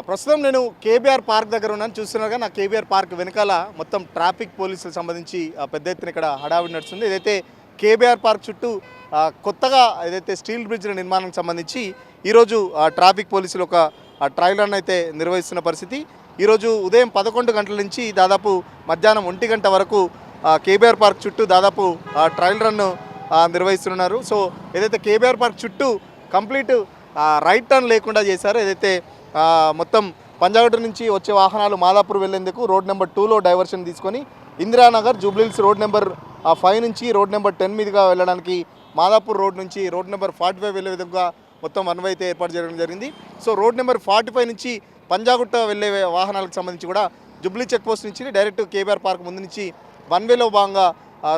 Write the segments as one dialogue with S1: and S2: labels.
S1: ప్రస్తుతం నేను KBR park దగ్గర ఉన్నాను. చూస్తున్నారుగా నా కేబీఆర్ పార్క్ వెనకాల మొత్తం ట్రాఫిక్ పోలీసులకు సంబంధించి పెద్ద ఎత్తున ఇక్కడ హడావిడి నడుస్తుంది. ఏదైతే కేబీఆర్ పార్క్ చుట్టూ కొత్తగా ఏదైతే స్టీల్ బ్రిడ్జ్ నిర్మాణానికి సంబంధించి ఈరోజు ట్రాఫిక్ పోలీసులు ఒక ట్రయల్ రన్ అయితే నిర్వహిస్తున్న పరిస్థితి. ఈరోజు ఉదయం 11 గంటల నుంచి దాదాపు మధ్యాహ్నం 1 గంట వరకు కేబీఆర్ పార్క్ చుట్టూ దాదాపు ట్రయల్ రన్ నిర్వహిస్తున్నారు. సో ఏదైతే కేబీఆర్ పార్క్ చుట్టూ కంప్లీట్ రైట్ టర్న్ లేకుండా చేశారో, ఏదైతే మొత్తం పంజాగుట్ట నుంచి వచ్చే వాహనాలు మాదాపూర్ వెళ్లేందుకు రోడ్ నెంబర్ 2లో డైవర్షన్ తీసుకొని ఇందిరానగర్ జూబ్లీహిల్స్ రోడ్ నెంబర్ 5 నుంచి రోడ్ నెంబర్ 10 మీదుగా వెళ్ళడానికి మాదాపూర్ రోడ్ నుంచి రోడ్ నెంబర్ 45 వెళ్ళే విధంగా మొత్తం వన్ వే అయితే ఏర్పాటు చేయడం జరిగింది. సో రోడ్ నెంబర్ 45 నుంచి పంజాగుట్ట వెళ్ళే వాహనాలకు సంబంధించి కూడా జూబ్లీ చెక్ పోస్ట్ నుంచి డైరెక్ట్ కేబీఆర్ పార్క్ ముందు నుంచి వన్ వేలో భాగంగా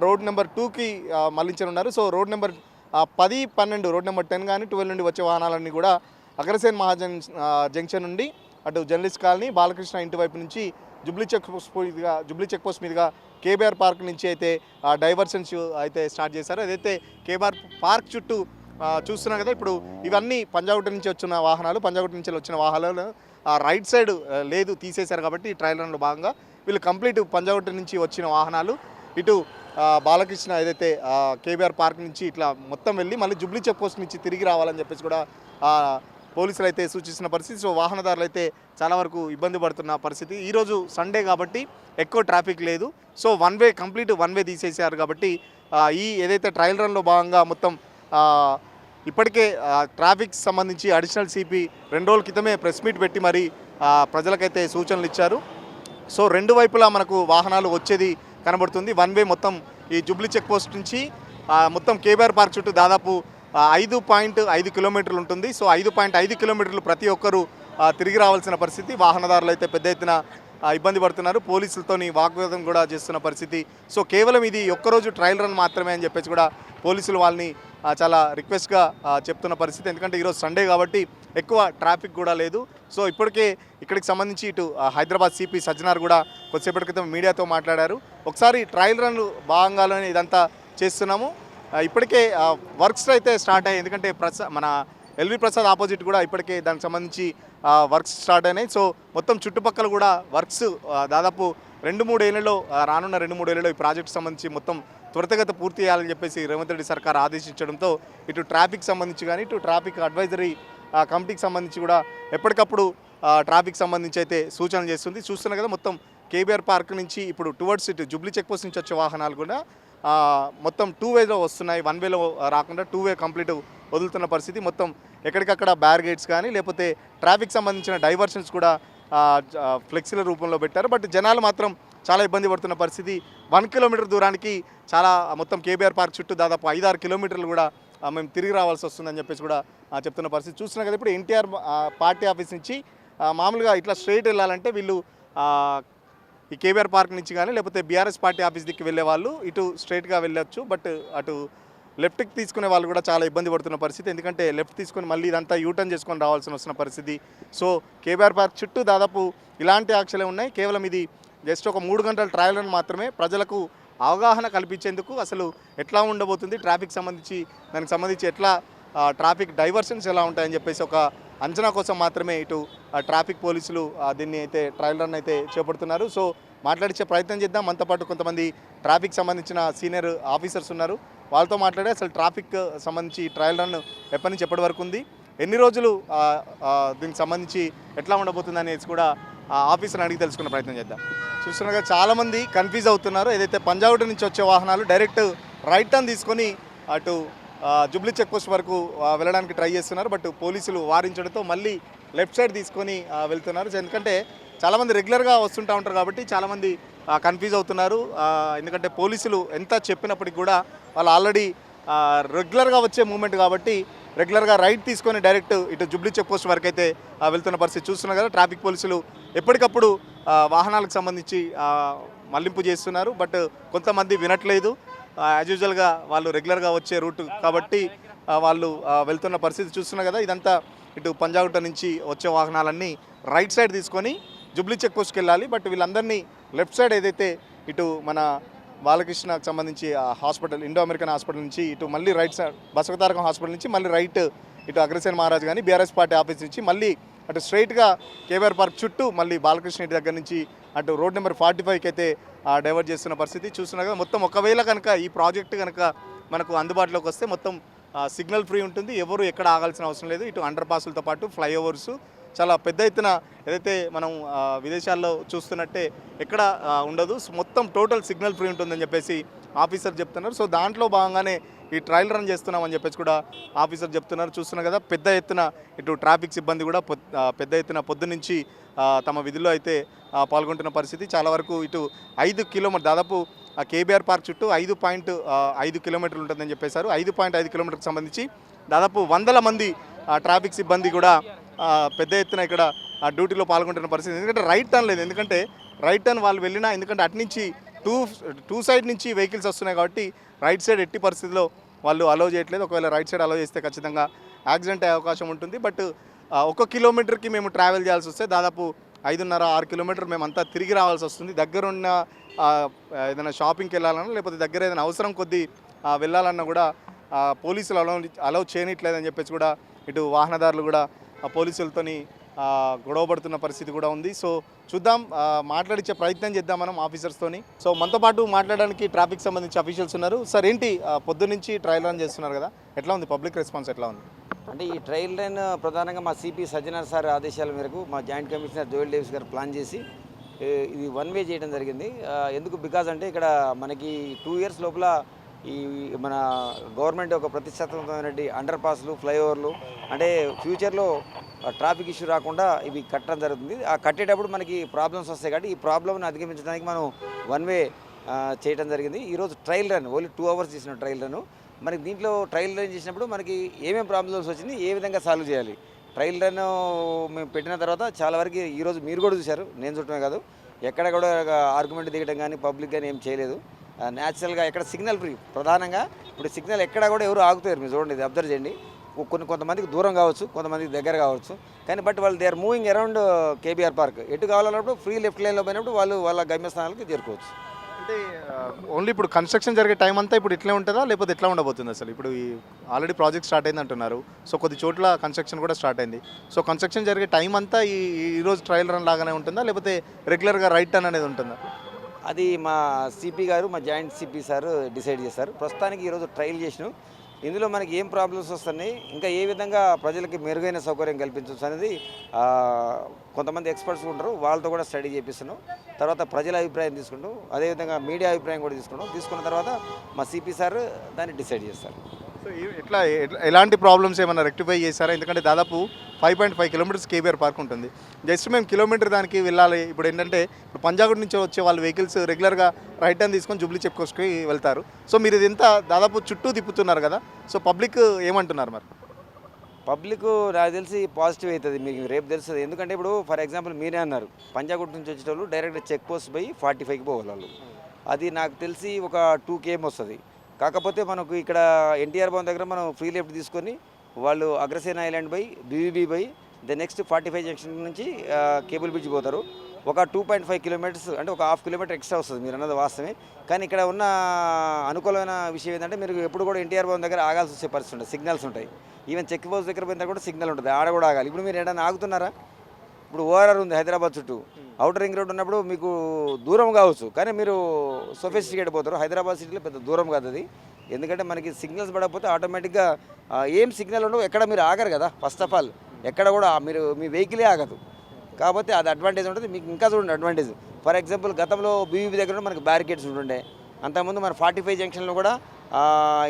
S1: రోడ్ నెంబర్ 2కి మళ్లించనున్నారు. So road number 10, 12 road number 10 కానీ 12 నుండి వచ్చే వాహనాలన్నీ కూడా అగ్రసేన్ మహాజన్ జంక్షన్ నుండి అటు జర్నలిస్ట్ కాలనీ బాలకృష్ణ ఇంటి వైపు నుంచి జూబ్లీ చెక్ పోస్ట్ మీదుగా కేబీఆర్ పార్క్ నుంచి అయితే డైవర్షన్స్ అయితే స్టార్ట్ చేశారు. ఏదైతే కేబీఆర్ పార్క్ చుట్టూ చూస్తున్నాం కదా, ఇప్పుడు ఇవన్నీ పంజాగుట్ట నుంచి వచ్చిన వాహనాలు, పంజాగుట్ట నుంచి వచ్చిన వాహనాలు రైట్ సైడ్ లేదు తీసేశారు. కాబట్టి ట్రయల్ రన్లో భాగంగా వీళ్ళు కంప్లీట్ పంజాగుట్ట నుంచి వచ్చిన వాహనాలు ఇటు బాలకృష్ణ ఏదైతే కేబీఆర్ పార్క్ నుంచి ఇట్లా మొత్తం వెళ్ళి మళ్ళీ జూబ్లీ చెక్ పోస్ట్ నుంచి తిరిగి రావాలని చెప్పేసి కూడా పోలీసులు అయితే సూచిస్తున్న పరిస్థితి. సో వాహనదారులు అయితే చాలా వరకు ఇబ్బంది పడుతున్న పరిస్థితి. ఈరోజు సండే కాబట్టి ఎక్కువ ట్రాఫిక్ లేదు. సో కంప్లీట్ వన్ వే తీసేసారు. కాబట్టి ఈ ఏదైతే ట్రయల్ రన్లో భాగంగా మొత్తం ఇప్పటికే ట్రాఫిక్ సంబంధించి అడిషనల్ సిపి 2 రోజుల క్రితమే ప్రెస్ మీట్ పెట్టి మరి ప్రజలకైతే సూచనలు ఇచ్చారు. సో రెండు వైపులా మనకు వాహనాలు వచ్చేది కనబడుతుంది. వన్ వే మొత్తం ఈ జూబ్లీ చెక్ పోస్ట్ నుంచి మొత్తం కేబీఆర్ పార్క్ చుట్టూ దాదాపు 5.5 కిలోమీటర్లు ఉంటుంది. సో 5.5 కిలోమీటర్లు ప్రతి ఒక్కరూ తిరిగి రావాల్సిన పరిస్థితి. వాహనదారులు అయితే పెద్ద ఎత్తున ఇబ్బంది పడుతున్నారు. పోలీసులతోని వాగ్వాదం కూడా చేస్తున్న పరిస్థితి. సో కేవలం ఇది ఒక్కరోజు ట్రయల్ రన్ మాత్రమే అని చెప్పేసి కూడా పోలీసులు వాళ్ళని చాలా రిక్వెస్ట్గా చెప్తున్న పరిస్థితి. ఎందుకంటే ఈరోజు సండే కాబట్టి ఎక్కువ ట్రాఫిక్ కూడా లేదు. సో ఇప్పటికే ఇక్కడికి సంబంధించి ఇటు హైదరాబాద్ సిపి సజ్జనార్ కూడా కొద్దిసేపటి క్రితం మీడియాతో మాట్లాడారు. ఒకసారి ట్రయల్ రన్ భాగంగానే ఇదంతా చేస్తున్నాము. ఇప్పటికే వర్క్స్ అయితే స్టార్ట్ అయ్యాయి. ఎందుకంటే మన ఎల్వి ప్రసాద్ ఆపోజిట్ కూడా ఇప్పటికే దానికి సంబంధించి వర్క్స్ స్టార్ట్ అయినాయి. సో మొత్తం చుట్టుపక్కల కూడా వర్క్స్ దాదాపు 2-3 ఏళ్లలో రానున్న 2-3 ఏళ్లలో ఈ ప్రాజెక్టు సంబంధించి మొత్తం త్వరితగత పూర్తి చేయాలని చెప్పేసి రేవంత్ రెడ్డి సర్కార్ ఆదేశించడంతో ఇటు ట్రాఫిక్ సంబంధించి కానీ ఇటు ట్రాఫిక్ అడ్వైజరీ కమిటీకి సంబంధించి కూడా ఎప్పటికప్పుడు ట్రాఫిక్ సంబంధించి అయితే సూచనలు చేస్తుంది. చూస్తున్నా కదా, మొత్తం కేబీఆర్ పార్క్ నుంచి ఇప్పుడు టువర్డ్స్ ఇటు జూబ్లీ చెక్ పోస్ట్ నుంచి వచ్చే వాహనాలు కూడా మొత్తం 2 వేలో వస్తున్నాయి. 1 వేలో రాకుండా 2 వే కంప్లీట్ వదులుతున్న పరిస్థితి. మొత్తం ఎక్కడికక్కడ బ్యారిగేట్స్ కానీ లేకపోతే ట్రాఫిక్ సంబంధించిన డైవర్షన్స్ కూడా ఫ్లెక్సీల రూపంలో పెట్టారు. బట్ జనాలు మాత్రం చాలా ఇబ్బంది పడుతున్న పరిస్థితి. 1 కిలోమీటర్ దూరానికి చాలా మొత్తం కేబీఆర్ పార్క్ చుట్టూ దాదాపు 5-6 కిలోమీటర్లు కూడా మేము తిరిగి రావాల్సి వస్తుందని చెప్పేసి కూడా చెప్తున్న పరిస్థితి. చూస్తున్నాం కదా, ఇప్పుడు ఎన్టీఆర్ పార్టీ ఆఫీస్ నుంచి మామూలుగా ఇట్లా స్ట్రైట్ వెళ్ళాలంటే వీళ్ళు ఈ కేబీఆర్ పార్క్ నుంచి కానీ లేకపోతే బీఆర్ఎస్ పార్టీ ఆఫీస్ దిక్కు వెళ్ళే వాళ్ళు ఇటు స్ట్రైట్గా వెళ్ళొచ్చు. బట్ అటు లెఫ్ట్కి తీసుకునే వాళ్ళు కూడా చాలా ఇబ్బంది పడుతున్న పరిస్థితి. ఎందుకంటే లెఫ్ట్ తీసుకొని మళ్ళీ ఇదంతా యూటర్న్ చేసుకొని రావాల్సిన వస్తున్న పరిస్థితి. సో కేబీఆర్ పార్క్ చుట్టూ దాదాపు ఇలాంటి ఆంక్షలే ఉన్నాయి. కేవలం ఇది జస్ట్ ఒక 3 గంటల ట్రయల్ రన్ మాత్రమే. ప్రజలకు అవగాహన కల్పించేందుకు అసలు ఎట్లా ఉండబోతుంది, ట్రాఫిక్ సంబంధించి దానికి సంబంధించి ఎట్లా ట్రాఫిక్ డైవర్షన్స్ ఎలా ఉంటాయని చెప్పేసి ఒక అంచనా కోసం మాత్రమే ఇటు ట్రాఫిక్ పోలీసులు దీన్ని అయితే ట్రయల్ రన్ అయితే చేపడుతున్నారు. సో మాట్లాడించే ప్రయత్నం చేద్దాం. మనతో పాటు కొంతమంది ట్రాఫిక్ సంబంధించిన సీనియర్ ఆఫీసర్స్ ఉన్నారు. వాళ్ళతో మాట్లాడే అసలు ట్రాఫిక్ సంబంధించి ట్రయల్ రన్ ఎప్పటి నుంచి ఎప్పటి వరకు ఉంది, ఎన్ని రోజులు దీనికి సంబంధించి ఎట్లా ఉండబోతుంది అనేసి కూడా ఆఫీసర్ని అడిగి తెలుసుకునే ప్రయత్నం చేద్దాం. చూస్తున్నాగా చాలామంది కన్ఫ్యూజ్ అవుతున్నారు. ఏదైతే పంజాగుట్ట నుంచి వచ్చే వాహనాలు డైరెక్ట్ రైట్ టర్న్ తీసుకొని అటు జూబ్లీ చెక్ పోస్ట్ వరకు వెళ్ళడానికి ట్రై చేస్తున్నారు. బట్ పోలీసులు వారించడంతో మళ్ళీ లెఫ్ట్ సైడ్ తీసుకొని వెళ్తున్నారు. ఎందుకంటే చాలామంది రెగ్యులర్గా వస్తుంటూ ఉంటారు కాబట్టి చాలామంది కన్ఫ్యూజ్ అవుతున్నారు. ఎందుకంటే పోలీసులు ఎంత చెప్పినప్పటికి కూడా వాళ్ళు ఆల్రెడీ రెగ్యులర్గా వచ్చే మూమెంట్ కాబట్టి రెగ్యులర్గా రైట్ తీసుకొని డైరెక్ట్ ఇటు జూబ్లీ చెక్ పోస్ట్ వరకు అయితే వెళ్తున్న పరిస్థితి చూస్తున్నారు కదా. ట్రాఫిక్ పోలీసులు ఎప్పటికప్పుడు వాహనాలకు సంబంధించి మళ్లింపు చేస్తున్నారు. బట్ కొంతమంది వినట్లేదు. యాజ్ యూజువల్గా వాళ్ళు రెగ్యులర్గా వచ్చే రూట్ కాబట్టి వాళ్ళు వెళ్తున్న పరిస్థితి చూస్తున్నారు కదా. ఇదంతా ఇటు పంజాగుట్ట నుంచి వచ్చే వాహనాలన్నీ రైట్ సైడ్ తీసుకొని జూబ్లీ చెక్ పోస్ట్కి వెళ్ళాలి. బట్ వీళ్ళందరినీ లెఫ్ట్ సైడ్ ఏదైతే ఇటు మన బాలకృష్ణకు సంబంధించి హాస్పిటల్ ఇండో అమెరికన్ హాస్పిటల్ నుంచి ఇటు మళ్ళీ రైట్ సైడ్ బసవతారకం హాస్పిటల్ నుంచి మళ్ళీ రైట్ ఇటు అగ్రసేన్ మహారాజ్ కానీ బీఆర్ఎస్ పార్టీ ఆఫీస్ నుంచి మళ్ళీ అటు స్ట్రైట్గా కేబీఆర్ పార్క్ చుట్టూ మళ్ళీ బాలకృష్ణ ఇంటి దగ్గర నుంచి అటు రోడ్ నెంబర్ 45కి అయితే డైవర్ట్ చేస్తున్న పరిస్థితి చూస్తున్నా కదా. మొత్తం ఒకవేళ కనుక ఈ ప్రాజెక్టు కనుక మనకు అందుబాటులోకి వస్తే మొత్తం సిగ్నల్ ఫ్రీ ఉంటుంది, ఎవరు ఎక్కడ ఆగాల్సిన అవసరం లేదు. ఇటు అండర్ పాసులతో పాటు ఫ్లైఓవర్స్ చాలా పెద్ద ఎత్తున ఏదైతే మనం విదేశాల్లో చూస్తున్నట్టే ఎక్కడ ఉండదు, మొత్తం టోటల్ సిగ్నల్ ఫ్రీ ఉంటుందని చెప్పేసి ఆఫీసర్ చెప్తున్నారు. సో దాంట్లో భాగంగానే ఈ ట్రయల్ రన్ చేస్తున్నామని చెప్పేసి కూడా ఆఫీసర్ చెప్తున్నారు. చూస్తున్నారు కదా, పెద్ద ఎత్తున ఇటు ట్రాఫిక్ సిబ్బంది కూడా పెద్ద ఎత్తున పొద్దునుంచి తమ విధుల్లో అయితే పాల్గొంటున్న పరిస్థితి. చాలా వరకు ఇటు 5 కిలోమీటర్ దాదాపు కేబీఆర్ పార్క్ చుట్టూ 5.5 కిలోమీటర్లు ఉంటుందని చెప్పేశారు. 5.5 కిలోమీటర్కి సంబంధించి దాదాపు 100 మంది ట్రాఫిక్ సిబ్బంది కూడా పెద్ద ఎత్తున ఇక్కడ డ్యూటీలో పాల్గొంటున్న పరిస్థితి. ఎందుకంటే రైట్ టర్న్ లేదు, ఎందుకంటే రైట్ టర్న్ వాళ్ళు వెళ్ళినా, ఎందుకంటే అటు నుంచి టూ సైడ్ నుంచి వెహికల్స్ వస్తున్నాయి కాబట్టి రైట్ సైడ్ ఎట్టి పరిస్థితిలో వాళ్ళు అలౌ చేయట్లేదు. ఒకవేళ రైట్ సైడ్ అలౌ చేస్తే ఖచ్చితంగా యాక్సిడెంట్ అయ్యే అవకాశం ఉంటుంది. బట్ 1 కిలోమీటర్కి మేము ట్రావెల్ చేయాల్సి వస్తే దాదాపు 5.5-6 కిలోమీటర్ మేమంతా తిరిగి రావాల్సి వస్తుంది. దగ్గరున్న ఏదైనా షాపింగ్కి వెళ్ళాలన్నా లేకపోతే దగ్గర ఏదైనా అవసరం కొద్దీ వెళ్ళాలన్నా కూడా పోలీసులు అలౌ చేయనిట్లేదని చెప్పేసి కూడా ఇటు వాహనదారులు కూడా పోలీసులతోని గొడవ పడుతున్న పరిస్థితి కూడా ఉంది. సో చూద్దాం, మాట్లాడించే ప్రయత్నం చేద్దాం మనం ఆఫీసర్స్తోని. సో మనతో పాటు మాట్లాడడానికి ట్రాఫిక్ సంబంధించి అఫీషియల్స్ ఉన్నారు. సార్ ఏంటి పొద్దున్నుంచి ట్రయల్ రన్ చేస్తున్నారు కదా, ఎట్లా ఉంది పబ్లిక్ రెస్పాన్స్ ఎట్లా ఉంది?
S2: అంటే ఈ ట్రయల్ రన్ ప్రధానంగా మా సిపి సజ్జనార్ సార్ ఆదేశాల మేరకు మా జాయింట్ కమిషనర్ జోయల్ డేవిస్ గారు ప్లాన్ చేసి ఇది 1 వే చేయడం జరిగింది. ఎందుకు బికాజ్ అంటే ఇక్కడ మనకి 2 ఇయర్స్ లోపల ఈ మన గవర్నమెంట్ ఒక ప్రతిష్టాత్మకమైన అండర్ పాస్లు, ఫ్లైఓవర్లు అంటే ఫ్యూచర్లో ట్రాఫిక్ ఇష్యూ రాకుండా ఇవి కట్టడం జరుగుతుంది. ఆ కట్టేటప్పుడు మనకి ప్రాబ్లమ్స్ వస్తాయి కాబట్టి ఈ ప్రాబ్లమ్ని అధిగమించడానికి మనం 1 వే చేయడం జరిగింది. ఈరోజు ట్రయల్ రన్ ఓన్లీ 2 అవర్స్ చేసిన ట్రయల్ రన్. మనకి దీంట్లో ట్రయల్ రన్ చేసినప్పుడు మనకి ఏమేమి ప్రాబ్లమ్స్ వచ్చింది, ఏ విధంగా సాల్వ్ చేయాలి, ట్రయల్ రన్ మేము పెట్టిన తర్వాత చాలా వరకు ఈరోజు మీరు కూడా చూశారు, నేను చూడటమే కాదు, ఎక్కడ కూడా ఆర్గ్యుమెంట్ దిగడం కానీ పబ్లిక్ కానీ ఏం చేయలేదు. న్యాచురల్గా ఎక్కడ సిగ్నల్ ఫ్రీ ప్రధానంగా ఇప్పుడు సిగ్నల్ ఎక్కడ కూడా ఎవరు ఆగుతారు, మీరు చూడండి, ఇది అబ్జర్వ్ చేయండి. కొంతమందికి దూరం కావచ్చు, కొంతమందికి దగ్గర కావచ్చు, కానీ బట్ వాళ్ళు they are moving around KBR park. ఎటు కావాలన్నప్పుడు ఫ్రీ లెఫ్ట్ లైన్లో పోయినప్పుడు వాళ్ళు వాళ్ళ గమ్యస్థానాలకు చేరుకోవచ్చు.
S1: అంటే ఓన్లీ ఇప్పుడు కన్స్ట్రక్షన్ జరిగే టైం అంతా ఇప్పుడు ఇట్లే ఉంటుందా లేకపోతే ఎట్లా ఉండబోతుంది అసలు? ఇప్పుడు ఈ ఆల్రెడీ ప్రాజెక్ట్ స్టార్ట్ అయింది అంటున్నారు, సో కొద్ది చోట్ల కన్స్ట్రక్షన్ కూడా స్టార్ట్ అయింది. సో కన్స్ట్రక్షన్ జరిగే టైం అంతా ఈరోజు ట్రయల్ రన్ లాగానే ఉంటుందా లేకపోతే రెగ్యులర్గా రైట్ టర్న్ అనేది ఉంటుందా?
S2: అది మా సిపి గారు, మా జాయింట్ సిపి సార్ డిసైడ్ చేస్తారు. ప్రస్తుతానికి ఈరోజు ట్రయల్ చేసినాం. ఇందులో మనకి ఏం ప్రాబ్లమ్స్ వస్తున్నాయి, ఇంకా ఏ విధంగా ప్రజలకి మెరుగైన సౌకర్యం కల్పించవచ్చు అనేది కొంతమంది ఎక్స్పర్ట్స్ ఉంటారు, వాళ్ళతో కూడా స్టడీ చేపిస్తున్నాం. తర్వాత ప్రజల అభిప్రాయం తీసుకుంటాం, అదేవిధంగా మీడియా అభిప్రాయం కూడా తీసుకున్న తర్వాత మా సిపి సార్ దాన్ని డిసైడ్ చేస్తారు.
S1: సో ఎలాంటి ప్రాబ్లమ్స్ ఏమైనా రెక్టిఫై చేశారా? ఎందుకంటే దాదాపు 5.5 కిలోమీటర్స్ కేబీఆర్ పార్క్ ఉంటుంది. జస్ట్ మేము కిలోమీటర్ దానికి వెళ్ళాలి. ఇప్పుడు ఏంటంటే ఇప్పుడు పంజాగుట్ నుంచి వచ్చే వాళ్ళ వెహికల్స్ రెగ్యులర్గా రైట్ టర్న్ తీసుకొని జూబ్లీ చెక్పోస్ట్కి వెళ్తారు. సో మీరు ఇది ఎంత దాదాపు చుట్టూ తిప్పుతున్నారు కదా, సో పబ్లిక్ ఏమంటున్నారు మరి?
S2: పబ్లిక్ నాకు తెలిసి పాజిటివ్ అవుతుంది, మీకు రేపు తెలుస్తుంది. ఎందుకంటే ఇప్పుడు ఫర్ ఎగ్జాంపుల్ మీరే అన్నారు, పంజాగుట్ నుంచి వచ్చేటోళ్ళు డైరెక్ట్ చెక్ పోస్ట్ పోయి 45కి పోవాలి వాళ్ళు. అది నాకు తెలిసి ఒక 2 km వస్తుంది. కాకపోతే మనకు ఇక్కడ ఎన్టీఆర్ భవన్ దగ్గర మనం ఫ్రీ లెఫ్ట్ తీసుకొని వాళ్ళు అగ్రసేన ఐలాండ్ పోయి బీవీబీ పోయి నెక్స్ట్ 45 జంక్షన్ నుంచి కేబుల్ బ్రిడ్జ్ పోతారు. ఒక 2.5 కిలోమీటర్స్ అంటే ఒక 1/2 కిలోమీటర్ ఎక్స్ట్రా వస్తుంది, మీరు అన్నది వాస్తవమే. కానీ ఇక్కడ ఉన్న అనుకూలమైన విషయం ఏంటంటే మీరు ఎప్పుడు కూడా ఎన్టీఆర్ భవన్ దగ్గర ఆగాల్సి వచ్చే పరిస్థితి ఉంటుంది, సిగ్నల్స్ ఉంటాయి. ఈవెన్ చెక్ పోస్ట్ దగ్గర పోయినా కూడా సిగ్నల్ ఉంటుంది, ఆడ కూడా ఆగాలి. ఇప్పుడు మీరు ఏదైనా ఆగుతున్నారా? ఇప్పుడు ఓఆర్ఆర్ ఉంది హైదరాబాద్ చుట్టూ, అవుటర్ రింగ్ రోడ్ ఉన్నప్పుడు మీకు దూరం కావచ్చు, కానీ మీరు సొఫిస్టికేట్ పోతారు. హైదరాబాద్ సిటీలో పెద్ద దూరం కాదు అది, ఎందుకంటే మనకి సిగ్నల్స్ పడకపోతే ఆటోమేటిక్గా ఏం సిగ్నల్ ఉండవు, ఎక్కడ మీరు ఆగరు కదా. ఫస్ట్ ఆఫ్ ఆల్ ఎక్కడ కూడా మీరు మీ వెహికలే ఆగదు, కాబట్టి అది అడ్వాంటేజ్ ఉంటుంది. మీకు ఇంకా చూడండి అడ్వాంటేజ్, ఫర్ ఎగ్జాంపుల్ గతంలో బీవీబీ దగ్గర మనకి బ్యారికేడ్స్ ఉంటుండే, అంతకుముందు మన 45 జంక్షన్లో కూడా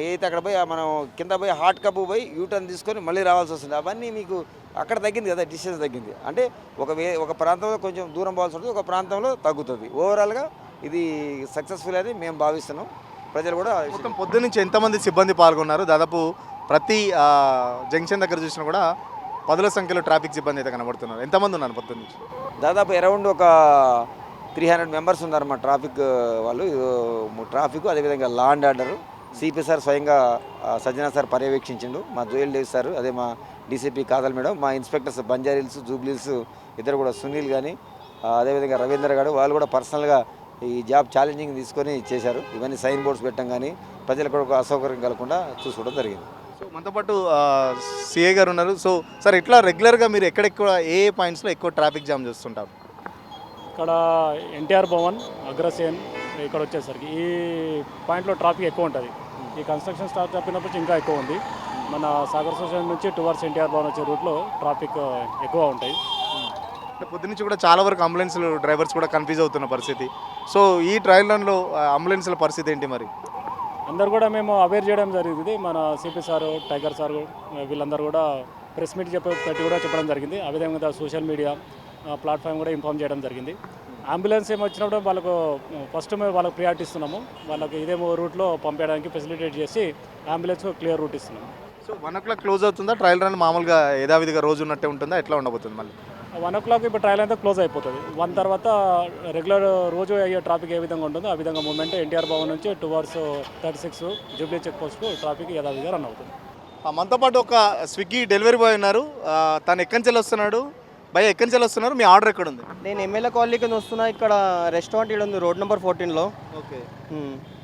S2: ఏదైతే అక్కడ పోయి మనం కింద పోయి హాట్ కప్ పోయి యూటర్న్ తీసుకొని మళ్ళీ రావాల్సి వస్తుంది. అవన్నీ మీకు అక్కడ తగ్గింది కదా, డిస్టెన్స్ తగ్గింది. అంటే ఒక ప్రాంతంలో కొంచెం దూరం పోవాల్సి ఉంటుంది, ఒక ప్రాంతంలో తగ్గుతుంది. ఓవరాల్గా ఇది సక్సెస్ఫుల్ అని మేము భావిస్తున్నాం. ప్రజలు కూడా
S1: మొత్తం పొద్దు నుంచి ఎంతమంది సిబ్బంది పాల్గొన్నారు? దాదాపు ప్రతి జంక్షన్ దగ్గర చూసినా కూడా 10ల సంఖ్యలో ట్రాఫిక్ సిబ్బంది అయితే కనబడుతున్నారు. ఎంతమంది ఉన్నారు పొద్దు నుంచి?
S2: దాదాపు అరౌండ్ ఒక 300 మెంబర్స్ ఉన్నారు మా ట్రాఫిక్ వాళ్ళు. ట్రాఫిక్ అదేవిధంగా law and order CP sir స్వయంగా సజ్జనా సార్ పర్యవేక్షించిండు, మా జోయల్ డేవిస్ సార్, అదే మా డీసీపీ కాదల్ మేడం, మా ఇన్స్పెక్టర్స్ బంజారీల్స్, జూబ్లీల్స్ ఇద్దరు కూడా, సునీల్ కానీ అదేవిధంగా రవీంద్ర గారు, వాళ్ళు కూడా పర్సనల్గా ఈ జాబ్ ఛాలెంజింగ్ తీసుకొని చేశారు. ఇవన్నీ సైన్ బోర్డ్స్ పెట్టడం కానీ ప్రజలకు ఒక అసౌకర్యం కలగకుండా చూసుకోవడం జరిగింది.
S1: సో మనతో పాటు సిఏ గారు ఉన్నారు. సో సార్ ఎట్లా రెగ్యులర్గా మీరు ఎక్కడెక్కడ ఏ పాయింట్స్లో ఎక్కువ ట్రాఫిక్ జామ్ చేస్తుంటారు?
S3: ఇక్కడ ఎన్టీఆర్ భవన్, అగ్రసేన్ ఇక్కడ వచ్చేసరికి ఈ పాయింట్లో ట్రాఫిక్ ఎక్కువ ఉంటుంది. ఈ కన్స్ట్రక్షన్ స్టార్ట్ చెప్పినప్పటి నుంచి ఇంకా ఎక్కువ ఉంది. మన సాగర్ సొసైటీ నుంచి టువర్డ్స్ ఎన్టీఆర్ భవన్ వచ్చే రూట్లో ట్రాఫిక్ ఎక్కువ ఉంటాయి.
S1: పొద్దునుంచి కూడా చాలా వరకు అంబులెన్స్లు డ్రైవర్స్ కూడా కన్ఫ్యూజ్ అవుతున్న పరిస్థితి. సో ఈ ట్రయల్ రన్లో అంబులెన్స్ల పరిస్థితి ఏంటి మరి?
S3: అందరు కూడా మేము అవేర్ చేయడం జరిగింది. మన సిపి సారు, టైగర్ సారు వీళ్ళందరూ కూడా ప్రెస్ మీట్ పెట్టి కూడా చెప్పడం జరిగింది. ఆ విధంగా సోషల్ మీడియా ప్లాట్ఫామ్ కూడా ఇన్ఫామ్ చేయడం జరిగింది. అంబులెన్స్ ఏమి వచ్చినప్పుడు వాళ్ళకు ఫస్ట్ మేము వాళ్ళకి ప్రియారిటీ ఇస్తున్నాము. వాళ్ళకి ఇదేమో రూట్లో పంపించడానికి ఫెసిలిటేట్ చేసి అంబులెన్స్ క్లియర్ రూట్ ఇస్తున్నాము.
S1: సో 1 o'clock క్లోజ్ అవుతుందా ట్రయల్ రన్? మామూలుగా యథావిధిగా రోజు ఉన్నట్టే ఉంటుందా? ఎట్లా ఉండబోతుంది మళ్ళీ?
S3: 1 o'clock ఇప్పుడు ట్రయల్ అయితే క్లోజ్ అయిపోతుంది. 1 తర్వాత రెగ్యులర్ రోజు అయ్యే ట్రాఫిక్ ఏ విధంగా ఉంటుందో ఆ విధంగా మూమెంట్ ఎన్టీఆర్ భవన్ నుంచి టువర్డ్స్ 36 జూబ్లీ చెక్ పోస్ట్కు ట్రాఫిక్ యథావిధిగా రన్ అవుతుంది.
S1: మనతో పాటు ఒక స్విగ్గీ డెలివరీ బాయ్ ఉన్నారు. తను ఎక్కడి నుంచి వస్తున్నాడు? భయ ఎక్కడి నుంచి వస్తున్నారు? మీ ఆర్డర్ ఎక్కడ ఉంది?
S4: నేను ఎమ్మెల్యే కాలనీ కింద వస్తున్నా. ఇక్కడ రెస్టారెంట్ ఇక్కడ ఉంది, రోడ్ నెంబర్ 14లో.
S1: ఓకే,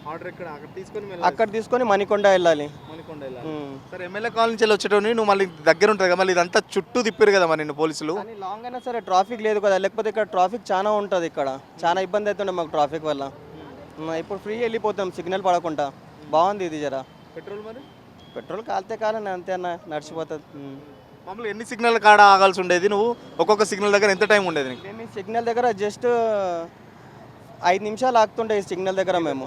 S1: ఆర్డర్ ఎక్కడ?
S4: అక్కడ తీసుకొని మణికొండ వెళ్ళాలి.
S1: సరే, ఎమ్మెల్యే కాలనీ నుంచి వచ్చేటోని నువ్వు మళ్ళీ దగ్గర ఉంటుంది కదా, మళ్ళీ ఇదంతా చుట్టూ తిప్పారు కదా మరి నిన్ను పోలీసులు.
S4: కానీ లాంగ్ అయినా సరే ట్రాఫిక్ లేదు కదా, లేకపోతే ఇక్కడ ట్రాఫిక్ చాలా ఉంటుంది. ఇక్కడ చాలా ఇబ్బంది అవుతుండే మాకు ట్రాఫిక్ వల్ల. ఇప్పుడు ఫ్రీ వెళ్ళిపోతాం సిగ్నల్ పడకుండా. బాగుంది ఇది జరా.
S1: పెట్రోల్ మరి?
S4: పెట్రోల్ కాలితే కాలని అంతే అన్న, నడిచిపోతుంది.
S1: మామూలు ఎన్ని సిగ్నల్ కాడ ఆగాల్సి ఉండేది? నువ్వు ఒక్కొక్క సిగ్నల్ దగ్గర ఎంత టైం ఉండేది నీకు?
S4: మేము సిగ్నల్ దగ్గర జస్ట్ 5 నిమిషాలు ఆగుతుండే ఈ సిగ్నల్ దగ్గర మేము.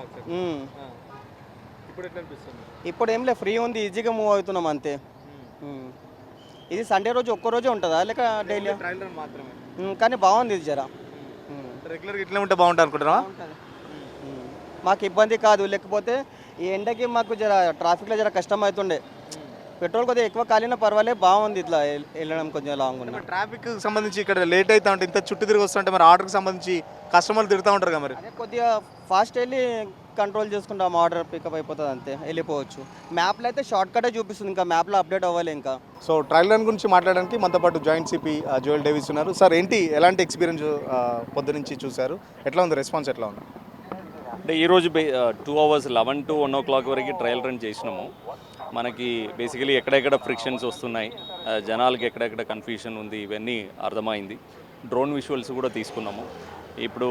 S1: ఇప్పుడు ఎట్లా అనిపిస్తుంది?
S4: ఇప్పుడు ఏం లేదు, ఫ్రీ ఉంది, ఈజీగా మూవ్ అవుతున్నాం అంతే. ఇది సండే రోజు ఒక్కరోజే ఉంటుందా లేక డైలీ?
S1: ట్రయల్ రన్ మాత్రమే.
S4: కానీ బాగుంది ఇది జరా.
S1: రెగ్యులర్గా ఇట్లా ఉంటే బాగుంటుంది అనుకుంటున్నావా?
S4: మాకు ఇబ్బంది కాదు, లేకపోతే ఈ ఎండకి మాకు జర ట్రాఫిక్లో జర కష్టం అవుతుండే. పెట్రోల్ కొద్దిగా ఎక్కువ కాలినా పర్వాలేదు, బాగుంది ఇట్లా వెళ్ళడం కొంచెం లాంగ్ ఉంది.
S1: ట్రాఫిక్ సంబంధించి ఇక్కడ లేట్ అవుతా ఉంటే ఇంత చుట్టూ తిరిగి వస్తుంటే మరి ఆర్డర్కి సంబంధించి కస్టమర్లు తిరుగుతూ ఉంటారు కదా మరి?
S4: అదే కొద్దిగా ఫాస్ట్ వెళ్ళి కంట్రోల్ చేసుకుంటాం, ఆర్డర్ పికప్ అయిపోతుంది అంతే, వెళ్ళిపోవచ్చు. మ్యాప్లో అయితే షార్ట్ కటే చూపిస్తుంది, ఇంకా మ్యాప్లో అప్డేట్ అవ్వాలి ఇంకా.
S1: సో ట్రయల్ రన్ గురించి మాట్లాడడానికి మనతో పాటు జాయింట్ సిపి జోయల్ డేవిస్ ఉన్నారు. సార్ ఏంటి, ఎలాంటి ఎక్స్పీరియన్స్ పొద్దు నుంచి చూశారు? ఎట్లా ఉంది రెస్పాన్స్, ఎట్లా ఉంది?
S5: అంటే ఈరోజు 2 hours 11 to 1 o'clock వరకు ట్రయల్ రన్ చేసినాము. మనకి బేసికలీ ఎక్కడెక్కడ ఫ్రిక్షన్స్ వస్తున్నాయి, జనాలకి ఎక్కడెక్కడ కన్ఫ్యూషన్ ఉంది, ఇవన్నీ అర్థమైంది. డ్రోన్ విజువల్స్ కూడా తీసుకున్నాము. ఇప్పుడు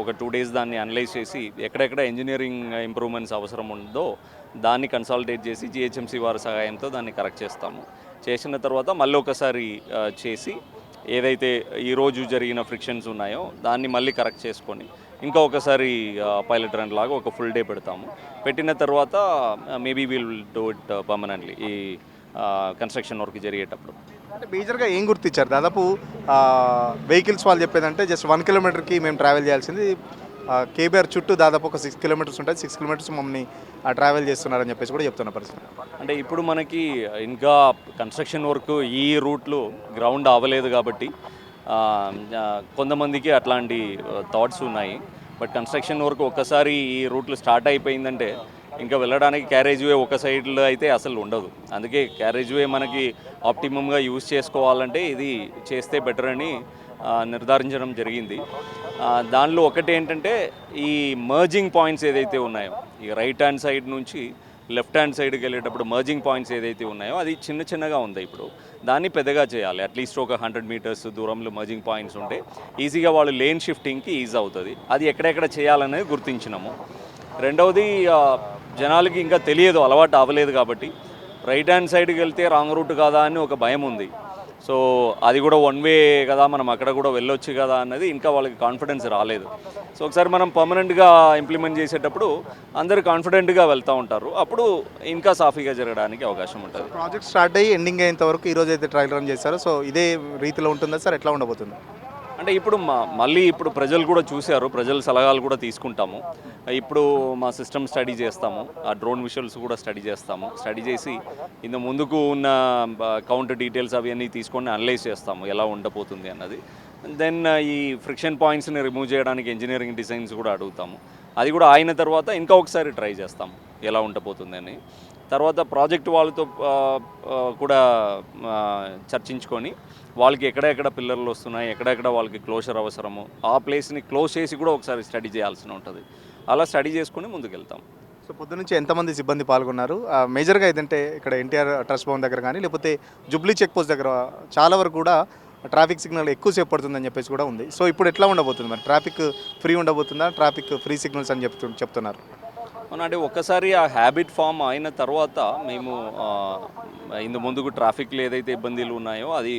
S5: ఒక 2 days దాన్ని అనలైజ్ చేసి ఎక్కడెక్కడ ఇంజనీరింగ్ ఇంప్రూవ్మెంట్స్ అవసరం ఉందో దాన్ని కన్సాలిడేట్ చేసి జిహెచ్ఎంసీ వారి సహాయంతో దాన్ని కరెక్ట్ చేస్తాము. చేసిన తర్వాత మళ్ళీ ఒకసారి చేసి ఏదైతే ఈరోజు జరిగిన ఫ్రిక్షన్స్ ఉన్నాయో దాన్ని మళ్ళీ కరెక్ట్ చేసుకొని ఇంకా ఒకసారి పైలట్ రన్ లాగా ఒక ఫుల్ డే పెడతాము. పెట్టిన తర్వాత maybe will do it permanently ఈ కన్స్ట్రక్షన్ వర్క్ జరిగేటప్పుడు.
S1: అంటే మేజర్గా ఏం గుర్తించారు? దాదాపు వెహికల్స్ వాళ్ళు చెప్పేదంటే జస్ట్ 1 kilometerకి మేము ట్రావెల్ చేయాల్సింది, కేబీఆర్ చుట్టూ దాదాపు ఒక 6 kilometers ఉంటుంది, 6 kilometers మమ్మల్ని ట్రావెల్ చేస్తున్నారని చెప్పేసి కూడా చెప్తున్న పరిస్థితి.
S5: అంటే ఇప్పుడు మనకి ఇంకా కన్స్ట్రక్షన్ వర్క్ ఈ రూట్లో గ్రౌండ్ అవ్వలేదు కాబట్టి కొంతమందికి అట్లాంటి థాట్స్ ఉన్నాయి. బట్ కన్స్ట్రక్షన్ వర్క్ ఒక్కసారి ఈ రూట్లో స్టార్ట్ అయిపోయిందంటే ఇంకా వెళ్ళడానికి క్యారేజ్ వే ఒక సైడ్లో అయితే అసలు ఉండదు. అందుకే క్యారేజ్ వే మనకి ఆప్టిమమ్గా యూజ్ చేసుకోవాలంటే ఇది చేస్తే బెటర్ అని నిర్ధారించడం జరిగింది. దానిలో ఒకటి ఏంటంటే ఈ మర్జింగ్ పాయింట్స్ ఏదైతే ఉన్నాయో, ఈ రైట్ హ్యాండ్ సైడ్ నుంచి లెఫ్ట్ హ్యాండ్ సైడ్కి వెళ్ళేటప్పుడు మర్జింగ్ పాయింట్స్ ఏదైతే ఉన్నాయో అది చిన్నగా ఉంది. ఇప్పుడు దాన్ని పెద్దగా చేయాలి. అట్లీస్ట్ ఒక 100 meters దూరంలో మర్జింగ్ పాయింట్స్ ఉంటే ఈజీగా వాళ్ళు లేన్ షిఫ్టింగ్కి ఈజీ అవుతుంది. అది ఎక్కడెక్కడ చేయాలనేది గుర్తించినాము. రెండవది జనాలకి ఇంకా తెలియదు, అలవాటు అవ్వలేదు కాబట్టి రైట్ హ్యాండ్ సైడ్కి వెళ్తే రాంగ్ రూట్ కాదా అని ఒక భయం ఉంది. సో అది కూడా 1 way కదా, మనం అక్కడ కూడా వెళ్ళొచ్చు కదా అన్నది ఇంకా వాళ్ళకి కాన్ఫిడెన్స్ రాలేదు. సో ఒకసారి మనం పర్మనెంట్గా ఇంప్లిమెంట్ చేసేటప్పుడు అందరూ కాన్ఫిడెంట్గా వెళ్తూ ఉంటారు, అప్పుడు ఇంకా సాఫీగా జరగడానికి అవకాశం ఉంటుంది.
S1: ప్రాజెక్ట్ స్టార్ట్ అయ్యి ఎండింగ్ అయ్యేంత వరకు ఈరోజు అయితే ట్రయల్ రన్ చేశారు. సో ఇదే రీతిలో ఉంటుందా సార్? ఎట్లా ఉండబోతుంది?
S5: అంటే ఇప్పుడు మళ్ళీ ఇప్పుడు ప్రజలు కూడా చూశారు, ప్రజల సలహాలు కూడా తీసుకుంటాము. ఇప్పుడు మా సిస్టమ్ స్టడీ చేస్తాము, ఆ డ్రోన్ విజువల్స్ కూడా స్టడీ చేస్తాము. స్టడీ చేసి ఇంత ముందుకు ఉన్న కౌంట్ డీటెయిల్స్ అవన్నీ తీసుకొని అనలైజ్ చేస్తాము ఎలా ఉండబోతుంది అన్నది. దెన్ ఈ ఫ్రిక్షన్ పాయింట్స్ని రిమూవ్ చేయడానికి ఇంజనీరింగ్ డిజైన్స్ కూడా అడుగుతాము. అది కూడా అయిన తర్వాత ఇంకా ఒకసారి ట్రై చేస్తాము ఎలా ఉండబోతుంది అని. తర్వాత ప్రాజెక్ట్ వాళ్ళతో కూడా చర్చించుకొని వాళ్ళకి ఎక్కడెక్కడ పిల్లర్లు వస్తున్నాయి, ఎక్కడెక్కడ వాళ్ళకి క్లోజర్ అవసరము, ఆ ప్లేస్ని క్లోజ్ చేసి కూడా ఒకసారి స్టడీ చేయాల్సి ఉంటుంది. అలా స్టడీ చేసుకుని ముందుకెళ్తాం.
S1: సో పొద్దు నుంచి ఎంతమంది సిబ్బంది పాల్గొన్నారు మేజర్గా ఏదంటే ఇక్కడ ఎన్టీఆర్ ట్రస్ట్ భవన్ దగ్గర కానీ లేకపోతే జుబ్లీ చెక్ పోస్ట్ దగ్గర చాలా వరకు కూడా ట్రాఫిక్ సిగ్నల్ ఎక్కువసేపు పడుతుందని చెప్పేసి కూడా ఉంది. సో ఇప్పుడు ఎట్లా ఉండబోతుంది మరి, ట్రాఫిక్ ఫ్రీ ఉండబోతుందా, ట్రాఫిక్ ఫ్రీ సిగ్నల్స్ అని చెప్తున్నారు?
S5: అంటే ఒక్కసారి ఆ హ్యాబిట్ ఫామ్ అయిన తర్వాత మేము ఇందు ముందుకు ట్రాఫిక్లో ఏదైతే ఇబ్బందులు ఉన్నాయో అది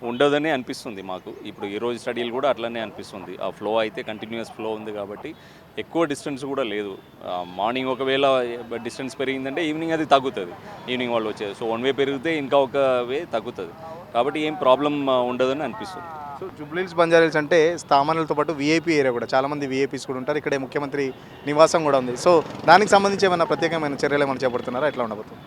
S5: ఉండదని అనిపిస్తుంది మాకు. ఇప్పుడు ఈరోజు స్టడీలు కూడా అట్లనే అనిపిస్తుంది. ఆ ఫ్లో అయితే కంటిన్యూస్ ఫ్లో ఉంది కాబట్టి ఎక్కువ డిస్టెన్స్ కూడా లేదు. మార్నింగ్ ఒకవేళ డిస్టెన్స్ పెరిగిందంటే ఈవినింగ్ అది తగ్గుతుంది, ఈవినింగ్ వాళ్ళు వచ్చేది. సో వన్ వే పెరిగితే ఇంకా ఒక వే తగ్గుతుంది కాబట్టి ఏం ప్రాబ్లం ఉండదని అనిపిస్తుంది.
S1: సో జూబ్లీహిల్స్ బంజారాహిల్స్ అంటే సామాన్యులతో పాటు వీఐపీ ఏరియా కూడా, చాలామంది వీఐపీస్ కూడా ఉంటారు. ఇక్కడే ముఖ్యమంత్రి నివాసం కూడా ఉంది. సో దానికి సంబంధించి ఏమైనా ప్రత్యేకమైన చర్యలు ఏమైనా చేపడుతున్నారా, ఎట్లా ఉండబోతుంది?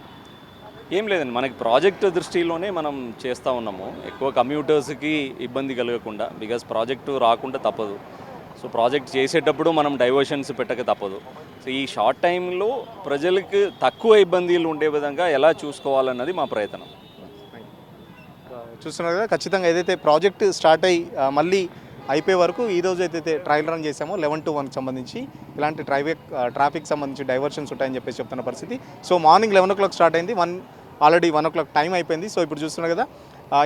S5: ఏం లేదండి, మనకి ప్రాజెక్ట్ దృష్టిలోనే మనం చేస్తూ ఉన్నాము. ఎక్కువ కమ్యూటర్స్కి ఇబ్బంది కలగకుండా, బికాజ్ ప్రాజెక్టు రాకుండా తప్పదు. సో ప్రాజెక్ట్ చేసేటప్పుడు మనం డైవర్షన్స్ పెట్టక తప్పదు. సో ఈ షార్ట్ టైంలో ప్రజలకు తక్కువ ఇబ్బందులు ఉండే విధంగా ఎలా చూసుకోవాలన్నది మా ప్రయత్నం.
S1: చూస్తున్నారు కదా, ఖచ్చితంగా ఏదైతే ప్రాజెక్ట్ స్టార్ట్ అయ్యి మళ్ళీ అయిపోయే వరకు ఈరోజు ఏదైతే ట్రయల్ రన్ చేసామో 11 to 1 సంబంధించి ఇలాంటి ట్రాఫిక్ సంబంధించి డైవర్షన్స్ ఉంటాయని చెప్పేసి చెప్తున్న పరిస్థితి. సో మార్నింగ్ 11 o'clock స్టార్ట్ అయింది, ఆల్రెడీ 1 o'clock టైం అయిపోయింది. సో ఇప్పుడు చూస్తున్నారు కదా,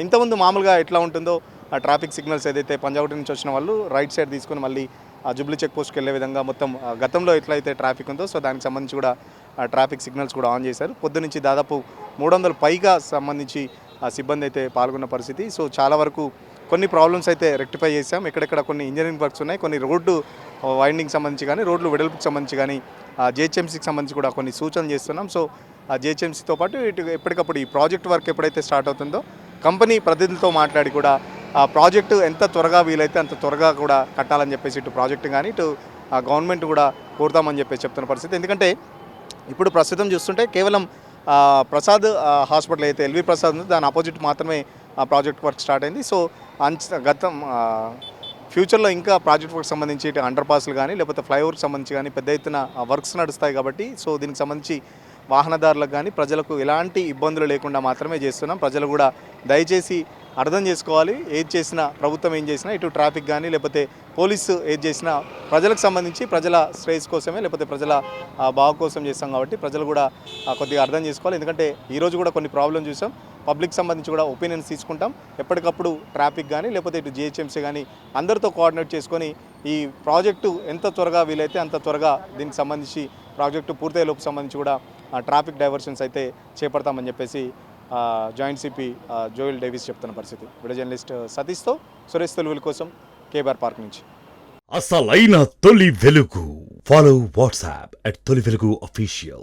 S1: ఇంతకుముందు మామూలుగా ఎట్లా ఉంటుందో ఆ ట్రాఫిక్ సిగ్నల్స్ ఏదైతే పంజాగుట్ట నుంచి వచ్చిన వాళ్ళు రైట్ సైడ్ తీసుకొని మళ్ళీ ఆ జుబ్లీ చెక్ పోస్ట్కి వెళ్ళే విధంగా మొత్తం గతంలో ఎట్లయితే ట్రాఫిక్ ఉందో సో దానికి సంబంధించి కూడా ట్రాఫిక్ సిగ్నల్స్ కూడా ఆన్ చేశారు. పొద్దు నుంచి దాదాపు 300 పైగా సంబంధించి సిబ్బంది అయితే పాల్గొన్న పరిస్థితి. సో చాలా వరకు కొన్ని ప్రాబ్లమ్స్ అయితే రెక్టిఫై చేసాం. ఎక్కడెక్కడ కొన్ని ఇంజనీరింగ్ వర్క్స్ ఉన్నాయి, కొన్ని రోడ్డు వైండింగ్ సంబంధించి కానీ రోడ్లు వెడల్పుకి సంబంధించి కానీ జిహెచ్ఎంసీకి సంబంధించి కూడా కొన్ని సూచనలు చేస్తున్నాం. సో ఆ జిహెచ్ఎంసీతో పాటు ఇటు ఎప్పటికప్పుడు ఈ ప్రాజెక్ట్ వర్క్ ఎప్పుడైతే స్టార్ట్ అవుతుందో కంపెనీ ప్రతినిధులతో మాట్లాడి కూడా ఆ ప్రాజెక్టు ఎంత త్వరగా వీలైతే అంత త్వరగా కూడా కట్టాలని చెప్పేసి ఇటు ప్రాజెక్టు కానీ ఇటు గవర్నమెంట్ కూడా కోరుతామని చెప్పేసి చెప్తున్న పరిస్థితి. ఎందుకంటే ఇప్పుడు ప్రస్తుతం చూస్తుంటే కేవలం ప్రసాద్ హాస్పిటల్ అయితే ఎల్వి ప్రసాద్ ఉంది, దాని ఆపోజిట్ మాత్రమే ఆ ప్రాజెక్ట్ వర్క్ స్టార్ట్ అయింది. సో ఫ్యూచర్లో ఇంకా ప్రాజెక్ట్ వర్క్ సంబంధించి ఇటు అండర్ పాస్లు కానీ లేకపోతే ఫ్లైఓవర్కి సంబంధించి కానీ పెద్ద ఎత్తున వర్క్స్ నడుస్తాయి కాబట్టి సో దీనికి సంబంధించి వాహనదారులకు కానీ ప్రజలకు ఎలాంటి ఇబ్బందులు లేకుండా మాత్రమే చేస్తున్నాం. ప్రజలు కూడా దయచేసి అర్థం చేసుకోవాలి, ఏది చేసినా ప్రభుత్వం ఏం చేసినా ఇటు ట్రాఫిక్ కానీ లేకపోతే పోలీసు ఏది చేసినా ప్రజలకు సంబంధించి ప్రజల శ్రేయస్ కోసమే లేకపోతే ప్రజల బాగు కోసం చేస్తాం కాబట్టి ప్రజలు కూడా కొద్దిగా అర్థం చేసుకోవాలి. ఎందుకంటే ఈరోజు కూడా కొన్ని ప్రాబ్లమ్ చూసాం, పబ్లిక్ సంబంధించి కూడా ఒపీనియన్స్ తీసుకుంటాం. ఎప్పటికప్పుడు ట్రాఫిక్ కానీ లేకపోతే ఇటు జిహెచ్ఎంసీ కానీ అందరితో కోఆర్డినేట్ చేసుకొని ఈ ప్రాజెక్టు ఎంత త్వరగా వీలైతే అంత త్వరగా దీనికి సంబంధించి ప్రాజెక్టు పూర్తయ్యే లోపు సంబంధించి కూడా ట్రాఫిక్ డైవర్షన్స్ అయితే చేపడతామని చెప్పేసి జాయింట్ సిపి జోయల్ డేవిస్ చెప్తున్న పరిస్థితి. వీడియో జర్నలిస్ట్ సతీష్తో సురేష్ తెలుగుల కోసం కేబీఆర్ పార్క్ నుంచి.
S6: అసలైన తొలి వెలుగు. ఫాలో వాట్సాప్ @తొలి వెలుగు అఫీషియల్.